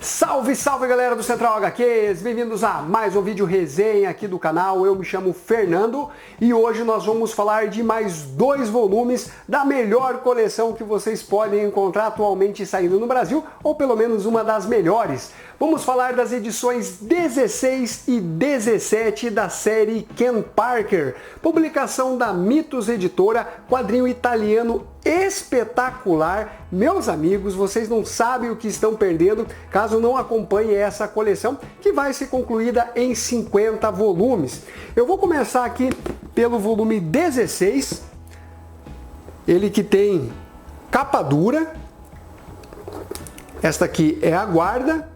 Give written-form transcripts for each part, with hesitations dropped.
Salve, salve galera do Central HQs, bem-vindos a mais um vídeo resenha aqui do canal. Eu me chamo Fernando e hoje nós vamos falar de mais 2 volumes da melhor coleção que vocês podem encontrar atualmente saindo no Brasil, ou pelo menos uma das melhores. Vamos falar das edições 16 e 17 da série Ken Parker, publicação da Mitos Editora, quadrinho italiano espetacular. Meus amigos, vocês não sabem o que estão perdendo caso não acompanhem essa coleção, que vai ser concluída em 50 volumes. Eu vou começar aqui pelo volume 16, ele que tem capa dura, esta aqui é a guarda,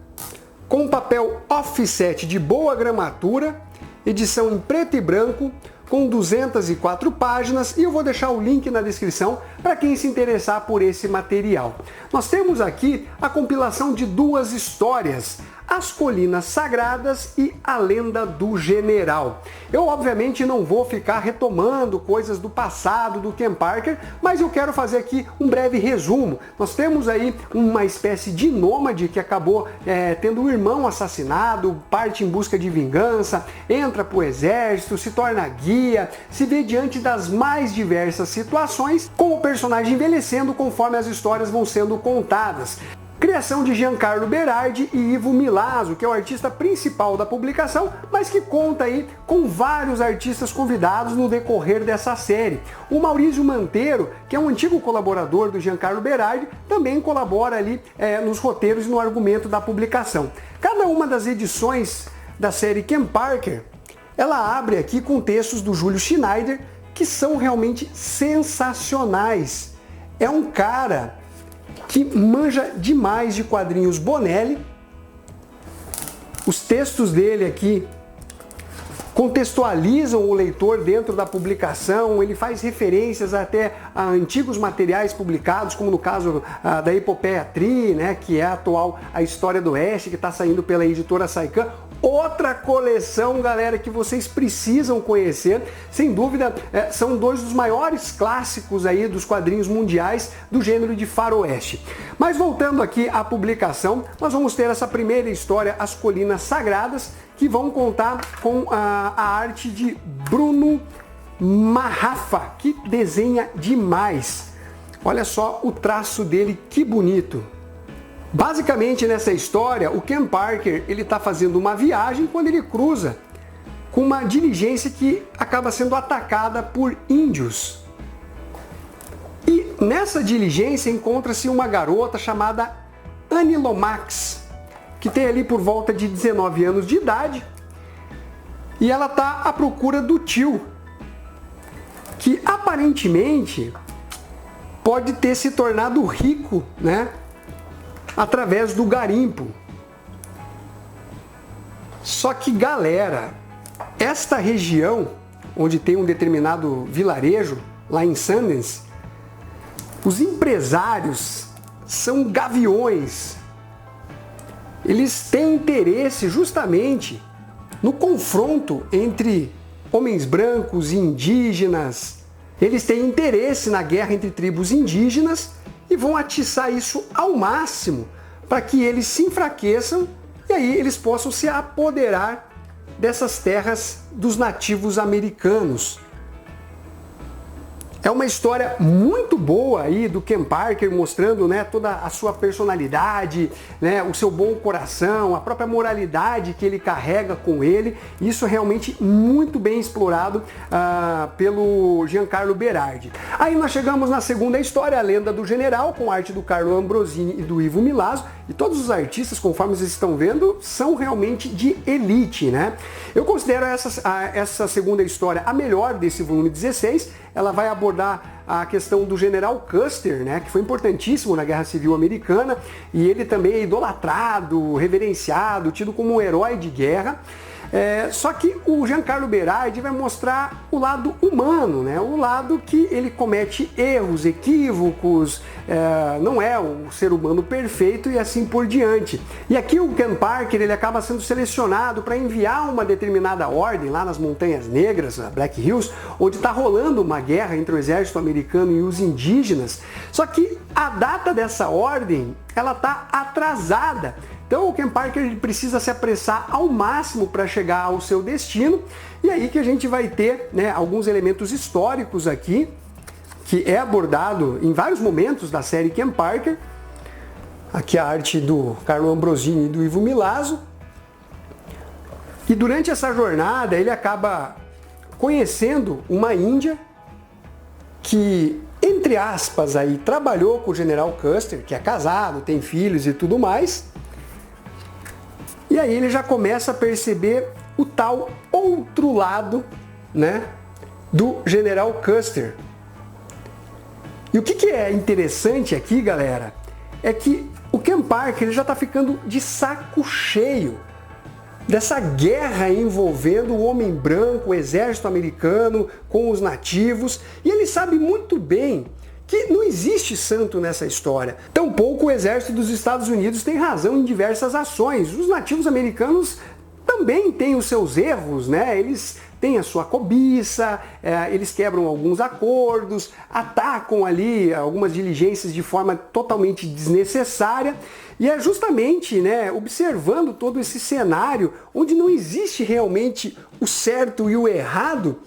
com papel offset de boa gramatura, edição em preto e branco, com 204 páginas, e eu vou deixar o link na descrição para quem se interessar por esse material. Nós temos aqui a compilação de 2 histórias, As Colinas Sagradas e A Lenda do General. Eu obviamente não vou ficar retomando coisas do passado do Ken Parker, mas eu quero fazer aqui um breve resumo. Nós temos aí uma espécie de nômade que acabou tendo um irmão assassinado, parte em busca de vingança, entra para o exército, se torna guia, se vê diante das mais diversas situações, com o personagem envelhecendo conforme as histórias vão sendo contadas. Criação de Giancarlo Berardi e Ivo Milazzo, que é o artista principal da publicação, mas que conta aí com vários artistas convidados no decorrer dessa série. O Maurício Manteiro, que é um antigo colaborador do Giancarlo Berardi, também colabora ali nos roteiros e no argumento da publicação. Cada uma das edições da série Ken Parker, ela abre aqui com textos do Júlio Schneider, que são realmente sensacionais. É um cara que manja demais de quadrinhos Bonelli. Os textos dele aqui contextualizam o leitor dentro da publicação, ele faz referências até a antigos materiais publicados, como no caso da Epopeia Tri, né, que é a atual A História do Oeste, que está saindo pela editora Saikan. Outra coleção, galera, que vocês precisam conhecer, sem dúvida, são 2 dos maiores clássicos aí dos quadrinhos mundiais do gênero de faroeste. Mas voltando aqui à publicação, nós vamos ter essa primeira história, As Colinas Sagradas, que vão contar com a arte de Bruno Marrafa, que desenha demais. Olha só o traço dele, que bonito. Basicamente nessa história, o Ken Parker ele está fazendo uma viagem quando ele cruza com uma diligência que acaba sendo atacada por índios. E nessa diligência encontra-se uma garota chamada Annie Lomax, que tem ali por volta de 19 anos de idade, e ela está à procura do tio, que aparentemente pode ter se tornado rico, né, através do garimpo. Só que, galera, esta região, onde tem um determinado vilarejo, lá em Sundance, os empresários são gaviões. Eles têm interesse justamente no confronto entre homens brancos e indígenas. Eles têm interesse na guerra entre tribos indígenas e vão atiçar isso ao máximo para que eles se enfraqueçam e aí eles possam se apoderar dessas terras dos nativos americanos. É uma história muito boa aí do Ken Parker, mostrando, né, toda a sua personalidade, né, o seu bom coração, a própria moralidade que ele carrega com ele. Isso é realmente muito bem explorado pelo Giancarlo Berardi. Aí nós chegamos na segunda história, A Lenda do General, com arte do Carlo Ambrosini e do Ivo Milazzo. E todos os artistas, conforme vocês estão vendo, são realmente de elite, né? Eu considero essa segunda história a melhor desse volume 16. Ela vai abordar a questão do General Custer, né, que foi importantíssimo na Guerra Civil Americana, e ele também é idolatrado, reverenciado, tido como um herói de guerra. Só que o Giancarlo Berardi vai mostrar o lado humano, né? O lado que ele comete erros, equívocos, não é o ser humano perfeito e assim por diante. E aqui o Ken Parker ele acaba sendo selecionado para enviar uma determinada ordem lá nas Montanhas Negras, Black Hills, onde está rolando uma guerra entre o exército americano e os indígenas. Só que a data dessa ordem ela está atrasada Então o Ken Parker ele precisa se apressar ao máximo para chegar ao seu destino, e aí que a gente vai ter, né, alguns elementos históricos aqui, que é abordado em vários momentos da série Ken Parker. Aqui a arte do Carlo Ambrosini e do Ivo Milazzo. E durante essa jornada ele acaba conhecendo uma índia que, entre aspas, aí, trabalhou com o General Custer, que é casado, tem filhos e tudo mais. E aí ele já começa a perceber o tal outro lado, né, do General Custer. E o que é interessante aqui, galera, é que o Ken Parker ele já está ficando de saco cheio dessa guerra envolvendo o homem branco, o exército americano com os nativos, e ele sabe muito bem que não existe santo nessa história. Tampouco o exército dos Estados Unidos tem razão em diversas ações. Os nativos americanos também têm os seus erros, né? Eles têm a sua cobiça, eles quebram alguns acordos, atacam ali algumas diligências de forma totalmente desnecessária. E é justamente, né, observando todo esse cenário, onde não existe realmente o certo e o errado,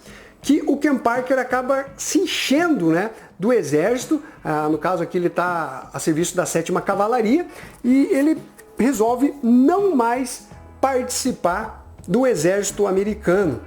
que o Ken Parker acaba se enchendo, né, do exército. No caso aqui ele está a serviço da 7ª Cavalaria, e ele resolve não mais participar do exército americano.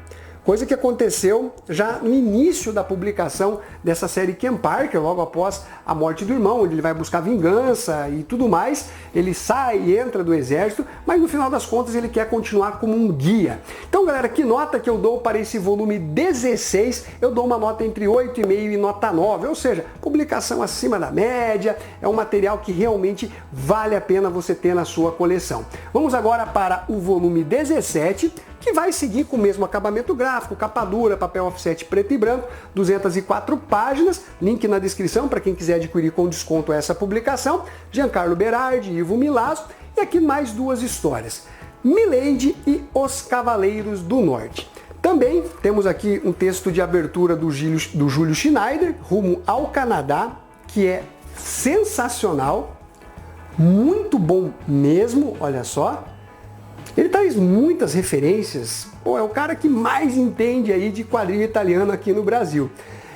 Coisa que aconteceu já no início da publicação dessa série Ken Parker, logo após a morte do irmão, onde ele vai buscar vingança e tudo mais. Ele sai e entra do exército, mas no final das contas ele quer continuar como um guia. Então, galera, que nota que eu dou para esse volume 16? Eu dou uma nota entre 8,5 e nota 9, ou seja, publicação acima da média, é um material que realmente vale a pena você ter na sua coleção. Vamos agora para o volume 17, que vai seguir com o mesmo acabamento gráfico, capa dura, papel offset preto e branco, 204 páginas, link na descrição para quem quiser adquirir com desconto essa publicação, Giancarlo Berardi, Ivo Milazzo, e aqui mais duas histórias, Milady e Os Cavaleiros do Norte. Também temos aqui um texto de abertura do Júlio Schneider, Rumo ao Canadá, que é sensacional, muito bom mesmo, olha só. Ele traz muitas referências, é o cara que mais entende aí de quadrinho italiano aqui no Brasil.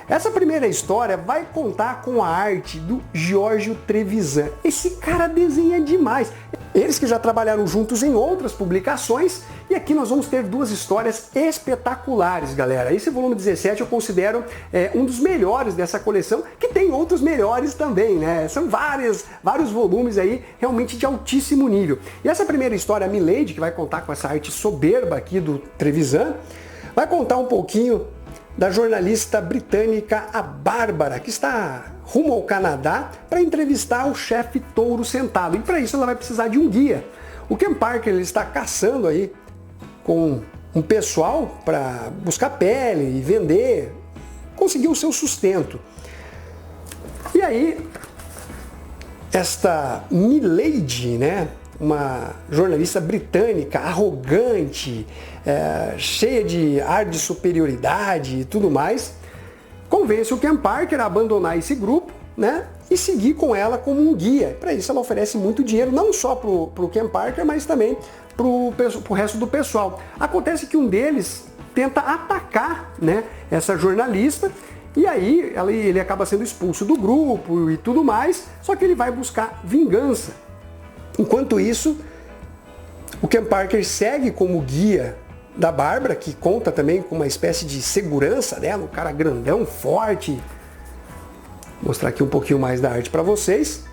Essa primeira história vai contar com a arte do Giorgio Trevisan. Esse cara desenha demais. Eles que já trabalharam juntos em outras publicações, e aqui nós vamos ter duas histórias espetaculares, galera. Esse volume 17 eu considero um dos melhores dessa coleção, que tem outros melhores também, né? São vários volumes aí realmente de altíssimo nível. E essa primeira história, Milady, que vai contar com essa arte soberba aqui do Trevisan, vai contar um pouquinho da jornalista britânica a Bárbara, que está rumo ao Canadá para entrevistar o chefe Touro Sentado. E para isso ela vai precisar de um guia. O Ken Parker ele está caçando aí com um pessoal para buscar pele e vender, conseguir o seu sustento. E aí, esta Milady, né, uma jornalista britânica arrogante, cheia de ar de superioridade e tudo mais, convence o Ken Parker a abandonar esse grupo, né, e seguir com ela como um guia. Para isso ela oferece muito dinheiro, não só para o Ken Parker, mas também para o resto do pessoal. Acontece que um deles tenta atacar, né, essa jornalista, e aí ele acaba sendo expulso do grupo e tudo mais, só que ele vai buscar vingança. Enquanto isso, o Ken Parker segue como guia da Bárbara, que conta também com uma espécie de segurança dela, um cara grandão, forte. Vou mostrar aqui um pouquinho mais da arte para vocês.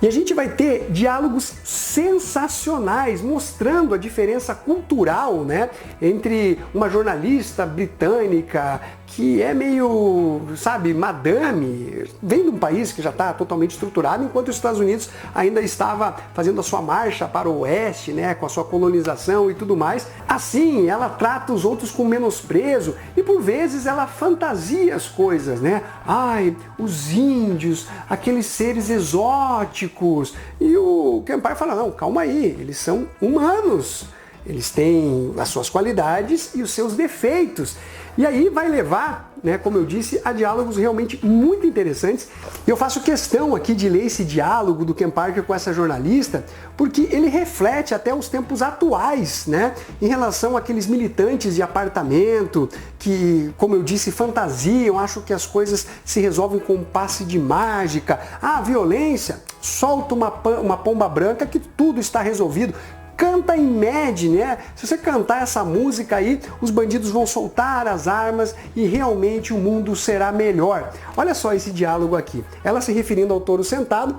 E a gente vai ter diálogos sensacionais, mostrando a diferença cultural, né, entre uma jornalista britânica que é meio, sabe, madame, vem de um país que já está totalmente estruturado, enquanto os Estados Unidos ainda estava fazendo a sua marcha para o oeste, né, com a sua colonização e tudo mais. Assim, ela trata os outros com menosprezo e por vezes ela fantasia as coisas, né? Ai, os índios, aqueles seres exóticos. E o Ken Parker fala, não, calma aí, eles são humanos. Eles têm as suas qualidades e os seus defeitos. E aí vai levar, né, como eu disse, a diálogos realmente muito interessantes. Eu faço questão aqui de ler esse diálogo do Ken Parker com essa jornalista, porque ele reflete até os tempos atuais, né, em relação àqueles militantes de apartamento que, como eu disse, fantasiam, acham que as coisas se resolvem com um passe de mágica. Ah, violência, solta uma pomba branca que tudo está resolvido. Canta Imagine, né? Se você cantar essa música aí, os bandidos vão soltar as armas e realmente o mundo será melhor. Olha só esse diálogo aqui. Ela se referindo ao touro sentado.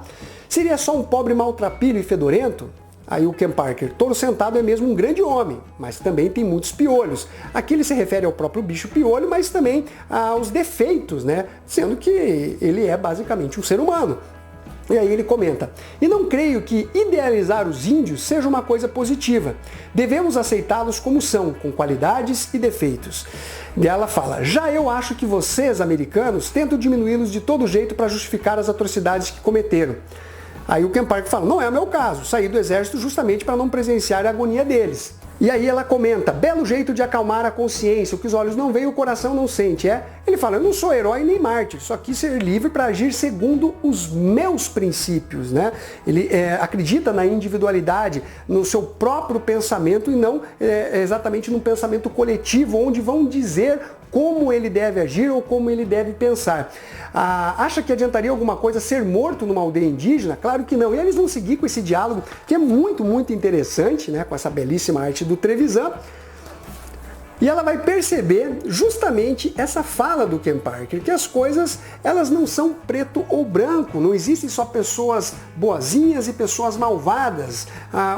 Seria só um pobre maltrapilho e fedorento? Aí o Ken Parker, touro sentado é mesmo um grande homem, mas também tem muitos piolhos. Aqui ele se refere ao próprio bicho piolho, mas também aos defeitos, né? Sendo que ele é basicamente um ser humano. E aí ele comenta, e não creio que idealizar os índios seja uma coisa positiva. Devemos aceitá-los como são, com qualidades e defeitos. E ela fala, já eu acho que vocês, americanos, tentam diminuí-los de todo jeito para justificar as atrocidades que cometeram. Aí o Ken Parker fala, não é o meu caso, saí do exército justamente para não presenciar a agonia deles. E aí ela comenta, belo jeito de acalmar a consciência, o que os olhos não veem, o coração não sente, é? Ele fala, eu não sou herói nem mártir, só quis ser livre para agir segundo os meus princípios, né? Ele acredita na individualidade, no seu próprio pensamento e não exatamente num pensamento coletivo, onde vão dizer como ele deve agir ou como ele deve pensar. Acha que adiantaria alguma coisa ser morto numa aldeia indígena? Claro que não. E eles vão seguir com esse diálogo, que é muito, muito interessante, né, com essa belíssima arte do Trevisan. E ela vai perceber justamente essa fala do Ken Parker, que as coisas elas não são preto ou branco, não existem só pessoas boazinhas e pessoas malvadas.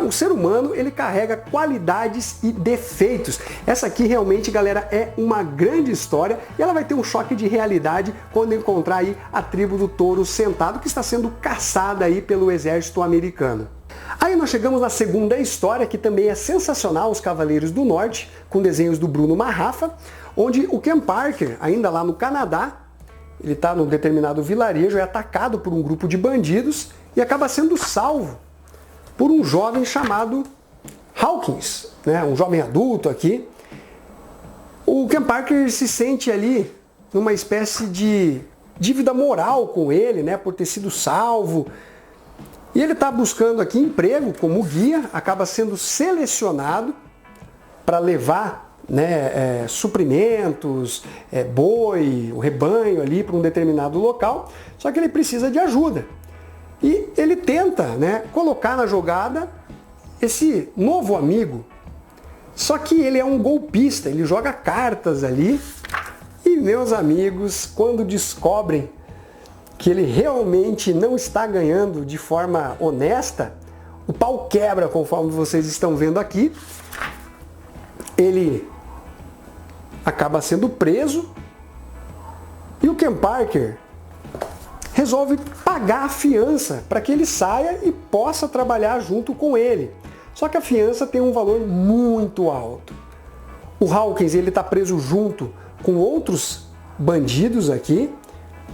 O ser humano ele carrega qualidades e defeitos. Essa aqui realmente, galera, é uma grande história e ela vai ter um choque de realidade quando encontrar aí a tribo do touro sentado que está sendo caçada aí pelo exército americano. Aí nós chegamos na segunda história, que também é sensacional, Os Cavaleiros do Norte, com desenhos do Bruno Marrafa, onde o Ken Parker, ainda lá no Canadá, ele está num determinado vilarejo, é atacado por um grupo de bandidos e acaba sendo salvo por um jovem chamado Hawkins, né? Um jovem adulto aqui. O Ken Parker se sente ali numa espécie de dívida moral com ele, né? Por ter sido salvo. E ele está buscando aqui emprego como guia, acaba sendo selecionado para levar, né, suprimentos, boi, o rebanho ali para um determinado local, só que ele precisa de ajuda. E ele tenta, né, colocar na jogada esse novo amigo, só que ele é um golpista, ele joga cartas ali e, meus amigos, quando descobrem que ele realmente não está ganhando de forma honesta, o pau quebra, conforme vocês estão vendo aqui. Ele acaba sendo preso e o Ken Parker resolve pagar a fiança para que ele saia e possa trabalhar junto com ele. Só que a fiança tem um valor muito alto. O Hawkins ele está preso junto com outros bandidos aqui,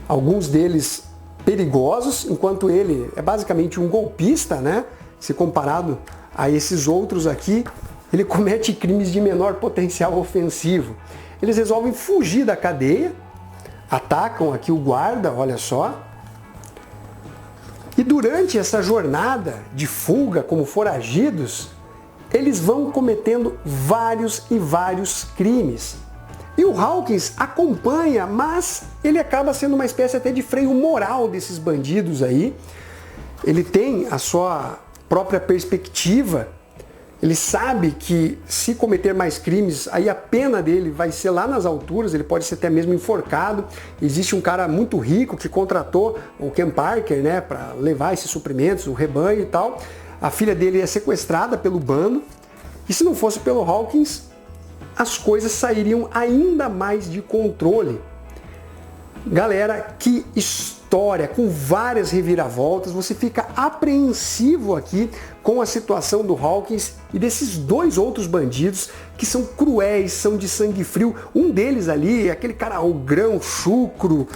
alguns deles perigosos, enquanto ele é basicamente um golpista, né? Se comparado a esses outros aqui, ele comete crimes de menor potencial ofensivo. Eles resolvem fugir da cadeia, atacam aqui o guarda, olha só. E durante essa jornada de fuga como foragidos, eles vão cometendo vários e vários crimes. E o Hawkins acompanha, mas ele acaba sendo uma espécie até de freio moral desses bandidos aí. Ele tem a sua própria perspectiva. Ele sabe que se cometer mais crimes, aí a pena dele vai ser lá nas alturas, ele pode ser até mesmo enforcado. Existe um cara muito rico que contratou o Ken Parker, né, para levar esses suprimentos, o rebanho e tal. A filha dele é sequestrada pelo bando. E se não fosse pelo Hawkins, as coisas sairiam ainda mais de controle. Galera, que história, com várias reviravoltas, você fica apreensivo aqui com a situação do Hawkins e desses dois outros bandidos que são cruéis, são de sangue frio. Um deles ali, aquele cara ogrão, chucro,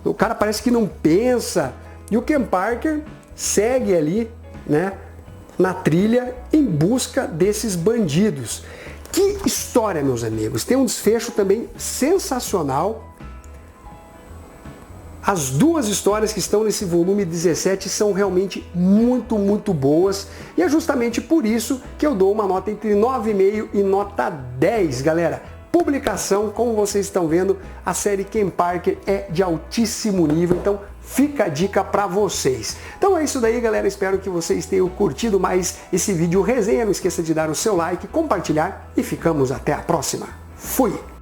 o cara parece que não pensa. E o Ken Parker segue ali, né, na trilha em busca desses bandidos. Que história, meus amigos. Tem um desfecho também sensacional. As duas histórias que estão nesse volume 17 são realmente muito, muito boas. E é justamente por isso que eu dou uma nota entre 9,5 e nota 10, galera. Publicação, como vocês estão vendo, a série Ken Parker é de altíssimo nível, então fica a dica para vocês. Então é isso daí, galera, espero que vocês tenham curtido mais esse vídeo resenha. Não esqueça de dar o seu like, compartilhar e ficamos até a próxima. Fui!